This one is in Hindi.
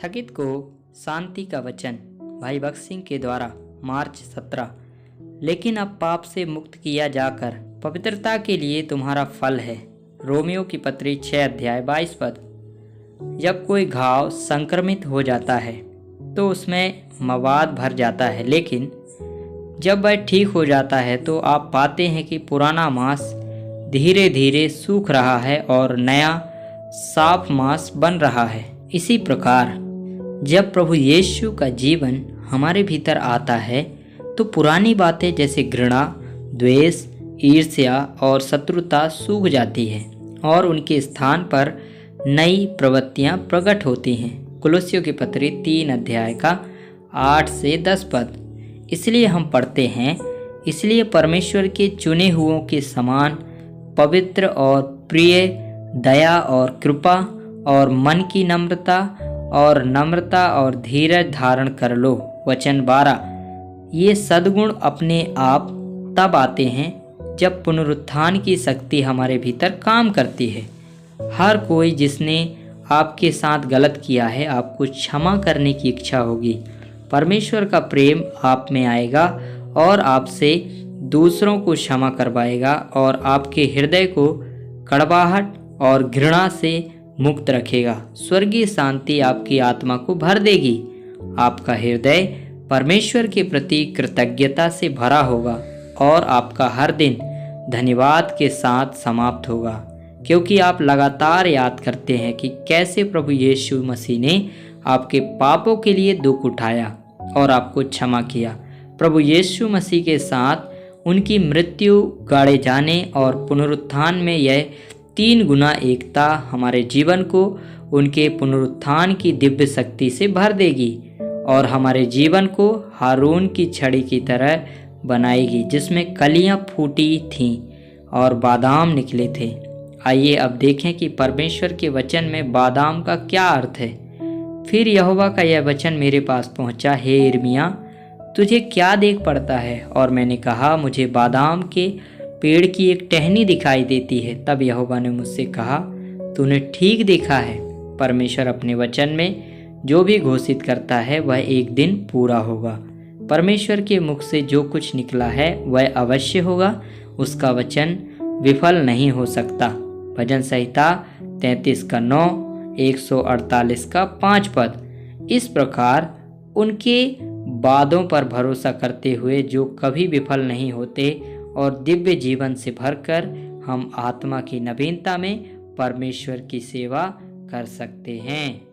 स्थगित को शांति का वचन भाई भगत सिंह के द्वारा मार्च 17। लेकिन अब पाप से मुक्त किया जाकर पवित्रता के लिए तुम्हारा फल है। रोमियो की पत्री 6 अध्याय 22 पद। जब कोई घाव संक्रमित हो जाता है तो उसमें मवाद भर जाता है, लेकिन जब वह ठीक हो जाता है तो आप पाते हैं कि पुराना मांस धीरे धीरे सूख रहा है और नया साफ मांस बन रहा है। इसी प्रकार जब प्रभु यीशु का जीवन हमारे भीतर आता है तो पुरानी बातें जैसे घृणा, द्वेष, ईर्ष्या और शत्रुता सूख जाती है और उनके स्थान पर नई प्रवृत्तियां प्रकट होती हैं। कुलुस्सियों की पत्री 3 अध्याय का 8 से 10 पद। इसलिए हम पढ़ते हैं, इसलिए परमेश्वर के चुने हुओं के समान पवित्र और प्रिय, दया और कृपा और मन की नम्रता और धीरज धारण कर लो। वचन 12। ये सद्गुण अपने आप तब आते हैं जब पुनरुत्थान की शक्ति हमारे भीतर काम करती है। हर कोई जिसने आपके साथ गलत किया है, आपको क्षमा करने की इच्छा होगी। परमेश्वर का प्रेम आप में आएगा और आपसे दूसरों को क्षमा करवाएगा और आपके हृदय को कड़वाहट और घृणा से मुक्त रखेगा। स्वर्गीय शांति आपकी आत्मा को भर देगी। आपका हृदय परमेश्वर के प्रति कृतज्ञता से भरा होगा और आपका हर दिन धन्यवाद के साथ समाप्त होगा, क्योंकि आप लगातार याद करते हैं कि कैसे प्रभु यीशु मसीह ने आपके पापों के लिए दुख उठाया और आपको क्षमा किया। प्रभु यीशु मसीह के साथ उनकी मृत्यु, गाड़े जाने और पुनरुत्थान में यह 3 गुना एकता हमारे जीवन को उनके पुनरुत्थान की दिव्य शक्ति से भर देगी और हमारे जीवन को हारून की छड़ी की तरह बनाएगी, जिसमें कलियां फूटी थीं और बादाम निकले थे। आइए अब देखें कि परमेश्वर के वचन में बादाम का क्या अर्थ है। फिर यहोवा का यह वचन मेरे पास पहुंचा, हे यिर्मयाह, तुझे क्या देख पड़ता है? और मैंने कहा, मुझे बादाम के पेड़ की एक टहनी दिखाई देती है। तब यहोवा ने मुझसे कहा, तूने ठीक देखा है। परमेश्वर अपने वचन में जो भी घोषित करता है वह एक दिन पूरा होगा। परमेश्वर के मुख से जो कुछ निकला है वह अवश्य होगा। उसका वचन विफल नहीं हो सकता। भजन संहिता 33 का 9, 148 का 5 पद। इस प्रकार उनके वादों पर भरोसा करते हुए जो कभी विफल नहीं होते और दिव्य जीवन से भरकर हम आत्मा की नवीनता में परमेश्वर की सेवा कर सकते हैं।